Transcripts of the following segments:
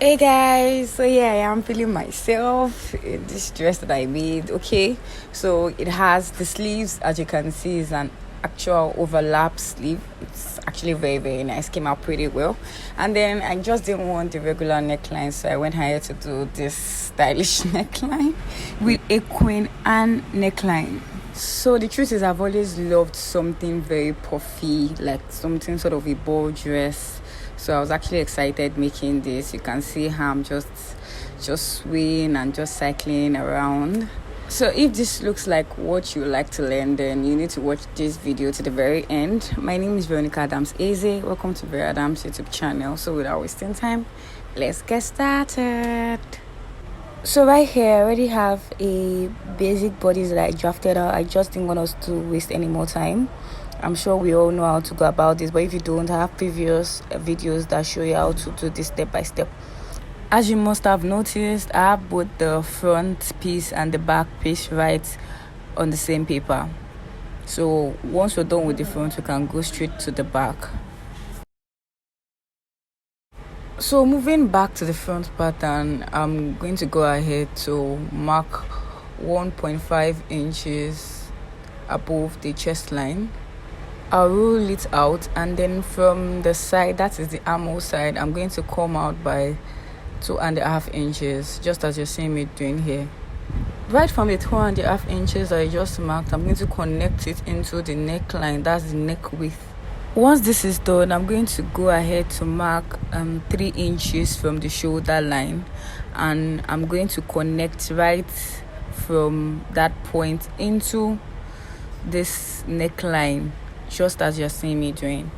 Hey guys, so yeah, I am feeling myself in this dress that I made. Okay, so it has the sleeves, as you can see, is an actual overlap sleeve. It's actually very nice, came out pretty well. And then I just didn't want the regular neckline, so I went ahead to do this stylish neckline with a Queen Anne neckline. So the truth is, I've always loved something very puffy, like something sort of a ball dress. So I was actually excited making this. You can see how I'm just swaying and just cycling around. So if this looks like what you like to learn, then you need to watch this video to the very end. My name is Veronica Adams Eze. Welcome to Vera Adams YouTube channel. So without wasting time, let's get started. So right here, I already have a basic bodies that I drafted out. I just didn't want us to waste any more time. I'm sure we all know how to go about this, but if you don't, I have previous videos that show you how to do this step by step. As you must have noticed, I have both the front piece and the back piece right on the same paper. So once we're done with the front, we can go straight to the back. So moving back to the front pattern, I'm going to go ahead to mark 1.5 inches above the chest line. I'll rule it out, and then from the side, that is the armhole side, I'm going to come out by 2.5 inches, just as you're seeing me doing here. Right from the 2.5 inches I just marked, I'm going to connect it into the neckline, that's the neck width. Once this is done, I'm going to go ahead to mark 3 inches from the shoulder line, and I'm going to connect right from that point into this neckline, just as you're seeing me doing.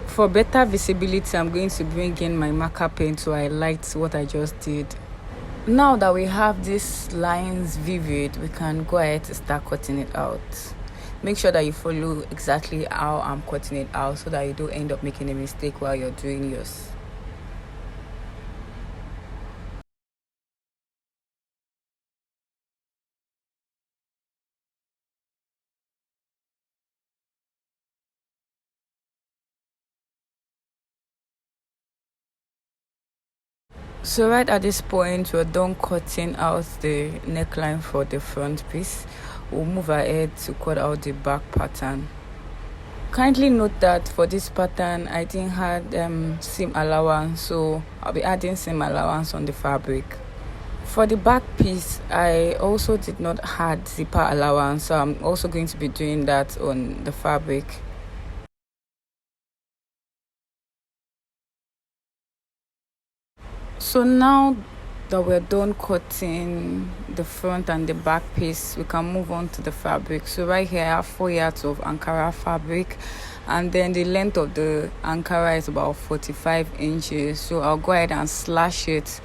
For better visibility, I'm going to bring in my marker pen to highlight what I just did. Now that we have these lines vivid, we can go ahead to start cutting it out. Make sure that you follow exactly how I'm cutting it out so that you don't end up making a mistake while you're doing yours. So right at this point, we're done cutting out the neckline for the front piece. We'll move ahead to cut out the back pattern. Kindly note that for this pattern, I didn't have seam allowance, so I'll be adding seam allowance on the fabric. For the back piece, I also did not add zipper allowance, so I'm also going to be doing that on the fabric. So now that we're done cutting the front and the back piece, we can move on to the fabric. So right here I have 4 yards of Ankara fabric, and then the length of the Ankara is about 45 inches. So I'll go ahead and slash it.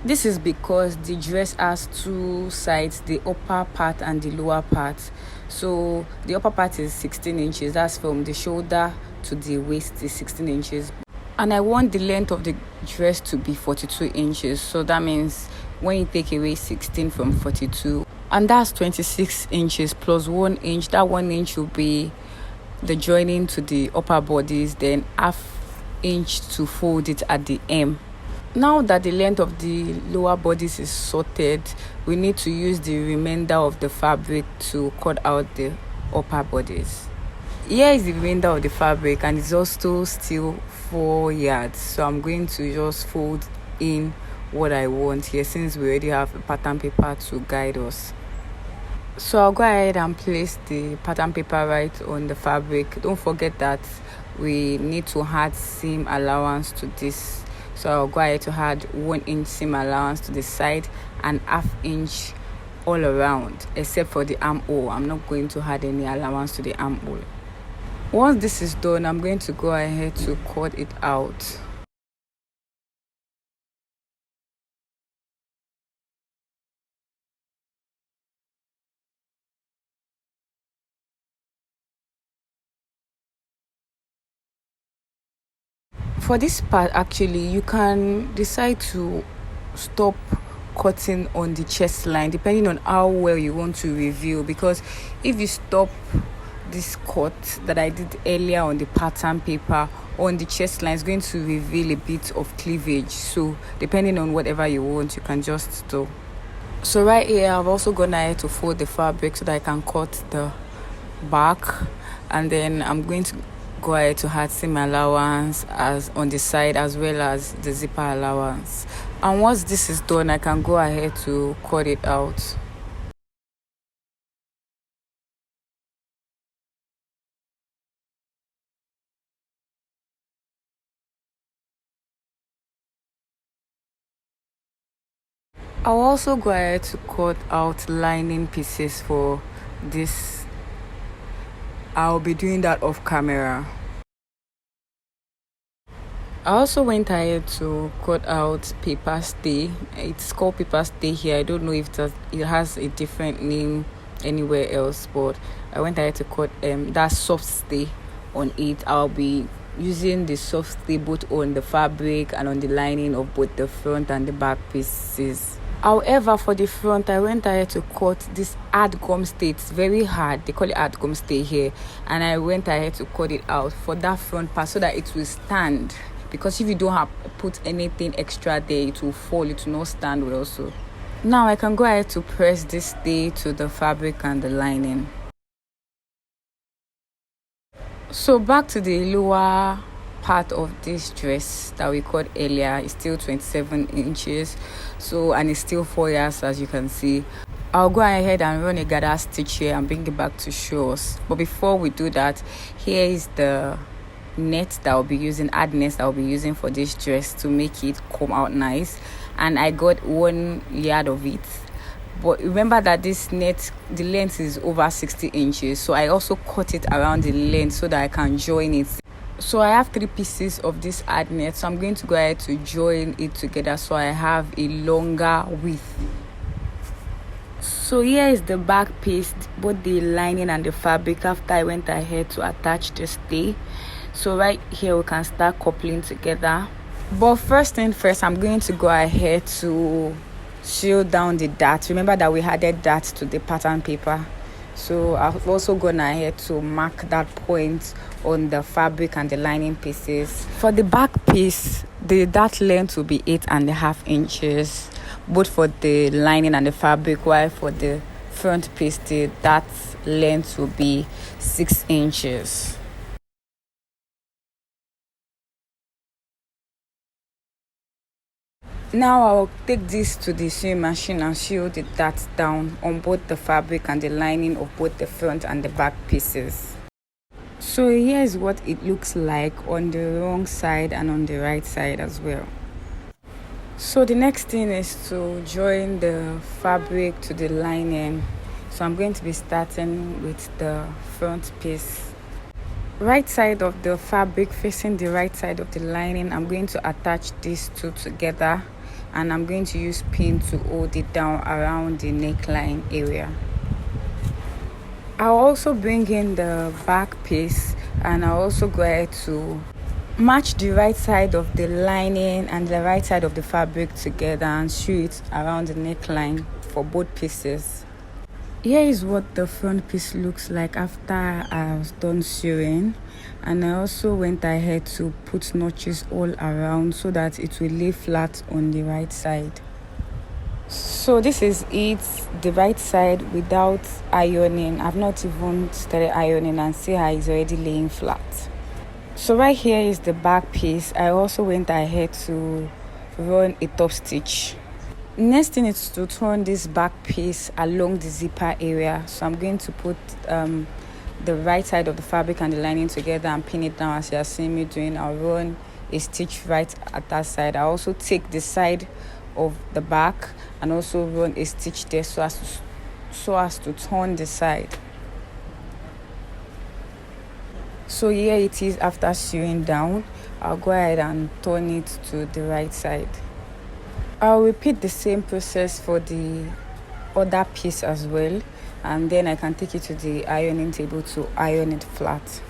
This is because the dress has 2 sides, the upper part and the lower part. So the upper part is 16 inches, that's from the shoulder to the waist is 16 inches. And I want the length of the dress to be 42 inches. So that means when you take away 16 from 42, and that's 26 inches plus 1 inch. That 1 inch will be the joining to the upper bodies, then half inch to fold it at the hem. Now that the length of the lower bodies is sorted, we need to use the remainder of the fabric to cut out the upper bodies. Here is the remainder of the fabric, and it's also still 4 yards, so I'm going to just fold in what I want here, since we already have a pattern paper to guide us. So I'll go ahead and place the pattern paper right on the fabric. Don't forget that we need to add seam allowance to this, so I'll go ahead to add 1 inch seam allowance to the side and half inch all around, except for the armhole. I'm not going to add any allowance to the armhole. Once this is done, I'm going to go ahead to cut it out. For this part, actually, you can decide to stop cutting on the chest line depending on how well you want to reveal, because if you stop this cut that I did earlier on the pattern paper on the chest line is going to reveal a bit of cleavage, so depending on whatever you want, you can just do. So right here I've also gone ahead to fold the fabric so that I can cut the back, and then I'm going to go ahead to add seam allowance as on the side as well as the zipper allowance. And once this is done, I can go ahead to cut it out. I'll also go ahead to cut out lining pieces for this. I'll be doing that off camera. I also went ahead to cut out paper stay. It's called paper stay here. I don't know if it has a different name anywhere else, but I went ahead to cut that soft stay on it. I'll be using the soft stay both on the fabric and on the lining of both the front and the back pieces. However, for the front, I went ahead to cut this hard gum stay. It's very hard. They call it hard gum stay here. And I went ahead to cut it out for that front part so that it will stand. Because if you don't have put anything extra there, it will fall. It will not stand well. So now I can go ahead to press this stay to the fabric and the lining. So back to the lower part of this dress that we cut earlier. Is still 27 inches, so, and it's still 4 yards, as you can see. I'll go ahead and run a gather stitch here and bring it back to show us. But before we do that, here is the net that I'll be using, hard net that I'll be using for this dress to make it come out nice. And I got 1 yard of it. But remember that this net, the length is over 60 inches, so I also cut it around the length so that I can join it. So I have 3 pieces of this hard net, so I'm going to go ahead to join it together so I have a longer width. So here is the back piece, both the lining and the fabric, after I went ahead to attach the stay. So right here we can start coupling together. But first thing first, I'm going to go ahead to sew down the dart. Remember that we added dart to the pattern paper. So I've also gone ahead to mark that point on the fabric and the lining pieces. For the back piece, the dart length will be 8.5 inches, both for the lining and the fabric, while for the front piece, the dart length will be 6 inches. Now I'll take this to the sewing machine and sew the darts down on both the fabric and the lining of both the front and the back pieces. So here is what it looks like on the wrong side and on the right side as well. So the next thing is to join the fabric to the lining. So I'm going to be starting with the front piece. Right side of the fabric facing the right side of the lining, I'm going to attach these two together, and I'm going to use pin to hold it down around the neckline area. I'll also bring in the back piece, and I'll also go ahead to match the right side of the lining and the right side of the fabric together and sew it around the neckline for both pieces. Here is what the front piece looks like after I was done sewing, and I also went ahead to put notches all around so that it will lay flat on the right side. So this is it, the right side without ironing. I've not even started ironing, and see how it's already laying flat. So right here is the back piece. I also went ahead to run a top stitch. Next thing is to turn this back piece along the zipper area. So I'm going to put the right side of the fabric and the lining together and pin it down as you are seeing me doing. I'll run a stitch right at that side. I also take the side of the back and also run a stitch there so as to turn the side. So here it is after sewing down. I'll go ahead and turn it to the right side. I'll repeat the same process for the other piece as well, and then I can take it to the ironing table to iron it flat.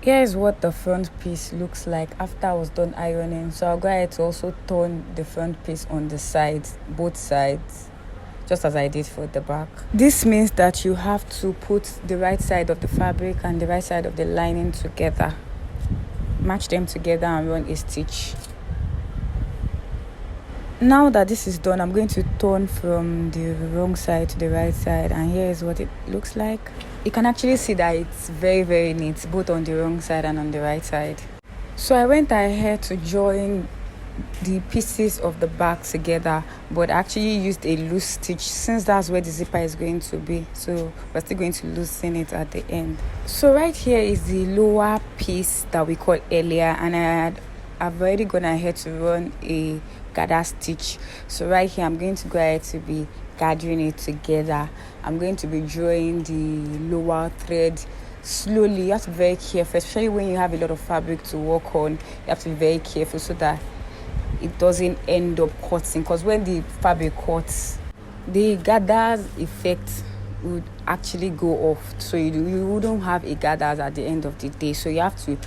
Here is what the front piece looks like after I was done ironing. So I'll go ahead to also turn the front piece on the sides, both sides, just as I did for the back. This means that you have to put the right side of the fabric and the right side of the lining together. match them together and run a stitch. Now that this is done, I'm going to turn from the wrong side to the right side, and here is what it looks like. You can actually see that it's very, very neat, both on the wrong side and on the right side. So I went ahead to join the pieces of the back together, but actually used a loose stitch since that's where the zipper is going to be, so we're still going to loosen it at the end. So right here is the lower piece that we called earlier, and I've already gone ahead to run a gather stitch. So right here I'm going to go ahead to be gathering it together. I'm going to be drawing the lower thread slowly. You have to be very careful, especially when you have a lot of fabric to work on. You have to be very careful so that it doesn't end up cutting, because when the fabric cuts, the gathers effect would actually go off, so you wouldn't have a gathers at the end of the day. So you have to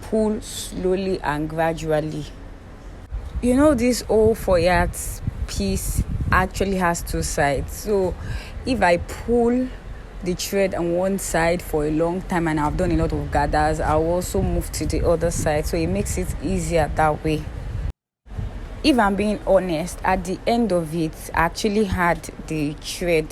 pull slowly and gradually. You know, this old foyard piece actually has two sides, so if I pull the thread on one side for a long time and I've done a lot of gathers, I'll also move to the other side, so it makes it easier that way. If I'm being honest, at the end of it, I actually had the thread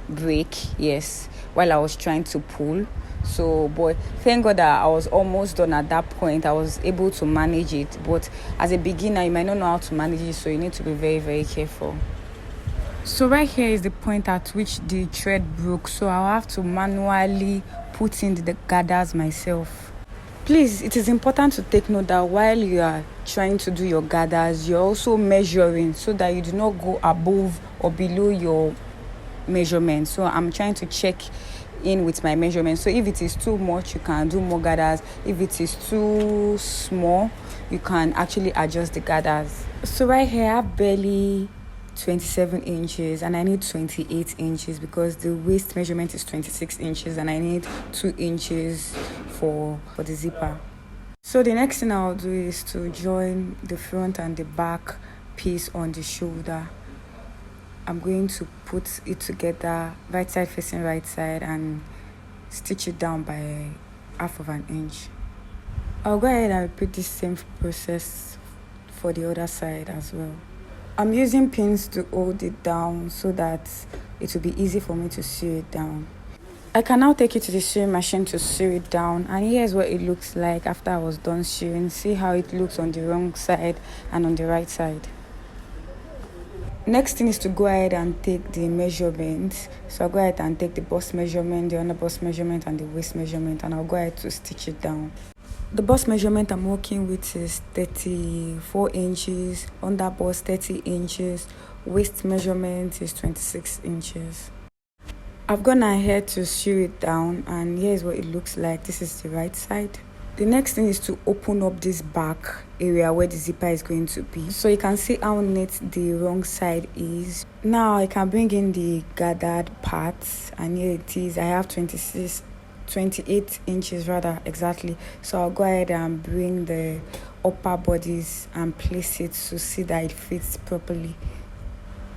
break, yes, while I was trying to pull. So, but thank God that I was almost done at that point. I was able to manage it. But as a beginner, you might not know how to manage it, so you need to be very, very careful. So right here is the point at which the thread broke. So I'll have to manually put in the gathers myself. Please, it is important to take note that while you are trying to do your gathers, you're also measuring so that you do not go above or below your measurement. So I'm trying to check in with my measurement. So if it is too much, you can do more gathers. If it is too small, you can actually adjust the gathers. So right here I have barely 27 inches and I need 28 inches because the waist measurement is 26 inches and I need 2 inches for the zipper. So the next thing I'll do is to join the front and the back piece on the shoulder. I'm going to put it together, right side facing right side, and stitch it down by 1/2 inch. I'll go ahead and repeat the same process for the other side as well. I'm using pins to hold it down so that it will be easy for me to sew it down. I can now take it to the sewing machine to sew it down, and here's what it looks like after I was done sewing. See how it looks on the wrong side and on the right side. Next thing is to go ahead and take the measurements. So I'll go ahead and take the bust measurement, the under bust measurement, and the waist measurement, and I'll go ahead to stitch it down. The bust measurement I'm working with is 34 inches, under bust 30 inches, waist measurement is 26 inches. I've gone ahead to sew it down, and here's what it looks like. This is the right side. The next thing is to open up this back area where the zipper is going to be. So you can see how neat the wrong side is. Now I can bring in the gathered parts, and here it is. I have 28 inches rather exactly. So I'll go ahead and bring the upper bodies and place it to see that it fits properly.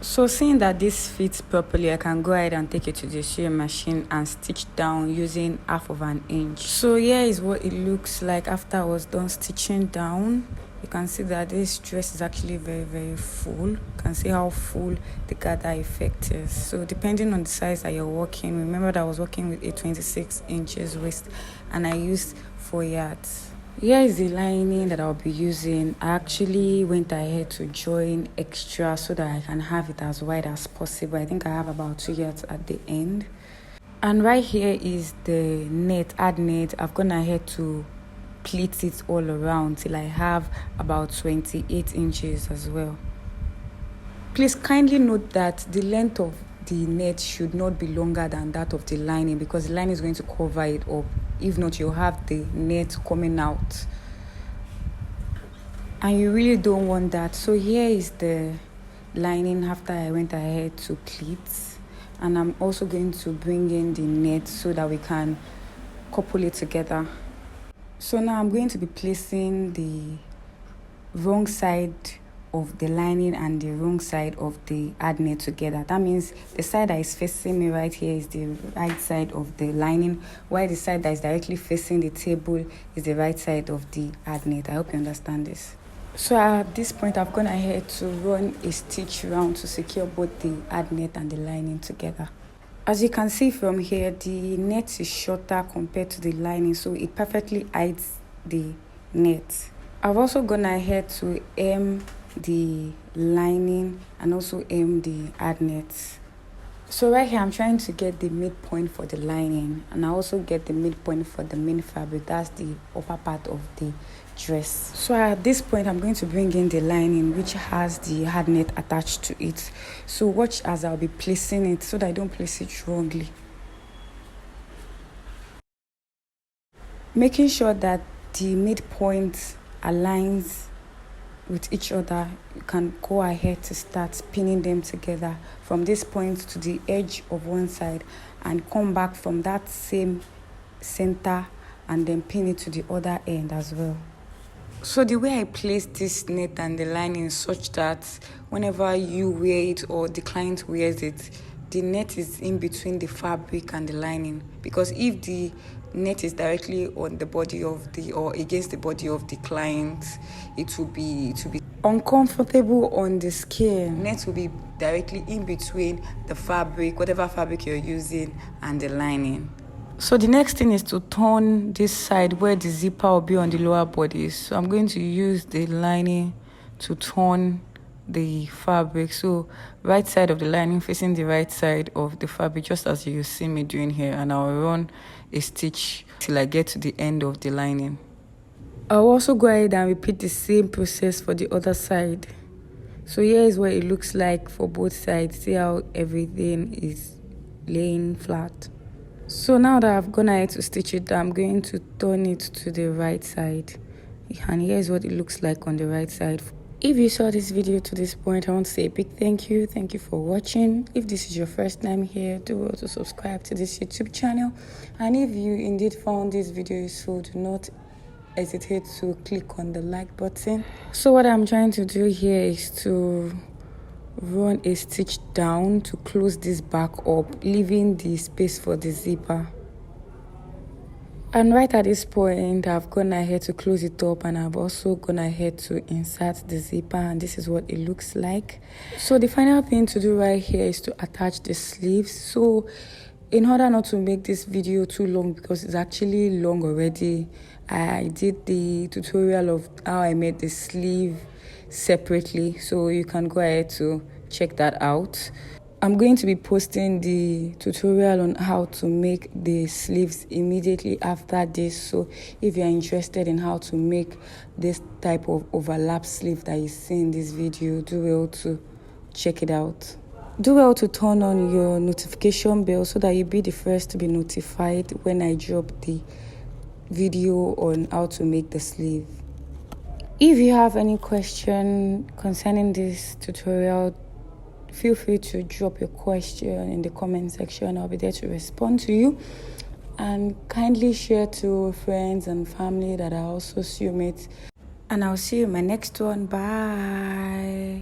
So seeing that this fits properly, I can go ahead and take it to the sewing machine and stitch down using 1/2 inch. So here is what it looks like after I was done stitching down. You can see that this dress is actually very, very full. You can see how full the gather effect is. So depending on the size that you're working, remember that I was working with a 26 inches waist and I used 4 yards. Here is the lining that I'll be using. I actually went ahead to join extra so that I can have it as wide as possible. I think I have about 2 yards at the end. And right here is the net, add net. I've gone ahead to pleat it all around till I have about 28 inches as well. Please kindly note that the length of the net should not be longer than that of the lining because the lining is going to cover it up. If not, you'll have the net coming out. And you really don't want that. So here is the lining after I went ahead to pleat. And I'm also going to bring in the net so that we can couple it together. So now I'm going to be placing the wrong side of the lining and the wrong side of the ad net together. That means the side that is facing me right here is the right side of the lining, while the side that is directly facing the table is the right side of the ad net. I hope you understand this. So at this point, I've gone ahead to run a stitch round to secure both the ad net and the lining together. As you can see from here, the net is shorter compared to the lining, so it perfectly hides the net. I've also gone ahead to hem the lining and also hem the ad net. So right here, I'm trying to get the midpoint for the lining, and I also get the midpoint for the main fabric. That's the upper part of the dress. So at this point, I'm going to bring in the lining, which has the ad net attached to it. So watch as I'll be placing it so that I don't place it wrongly. Making sure that the midpoint aligns with each other, you can go ahead to start pinning them together from this point to the edge of one side and come back from that same center and then pin it to the other end as well. So the way I place this net and the lining is such that whenever you wear it or the client wears it, the net is in between the fabric and the lining, because if the net is directly on the body of the or against the body of the client, it will be uncomfortable on the skin. Net will be directly in between the fabric, whatever fabric you're using, and the lining. So the next thing is to turn this side where the zipper will be on the lower body. So I'm going to use the lining to turn the fabric. So right side of the lining facing the right side of the fabric, just as you see me doing here, and I'll run a stitch till I get to the end of the lining. I'll also go ahead and repeat the same process for the other side. So here is what it looks like for both sides. See how everything is laying flat. So now that I've gone ahead to stitch it, I'm going to turn it to the right side. And here's what it looks like on the right side. If you saw this video to this point, I want to say a big thank you. Thank you for watching. If this is your first time here, do well to subscribe to this YouTube channel. And if you indeed found this video useful, do not hesitate to click on the like button. So what I'm trying to do here is to run a stitch down to close this back up, leaving the space for the zipper. And right at this point, I've gone ahead to close it up, and I've also gone ahead to insert the zipper, and this is what it looks like. So the final thing to do right here is to attach the sleeves. So in order not to make this video too long, because it's actually long already, I did the tutorial of how I made the sleeve separately, so you can go ahead to check that out. I'm going to be posting the tutorial on how to make the sleeves immediately after this, so if you're interested in how to make this type of overlap sleeve that you see in this video, do well to check it out. Do well to turn on your notification bell so that you'll be the first to be notified when I drop the video on how to make the sleeve. If you have any question concerning this tutorial, feel free to drop your question in the comment section. I'll be there to respond to you. And kindly share to friends and family that are also sewmates. And I'll see you in my next one. Bye.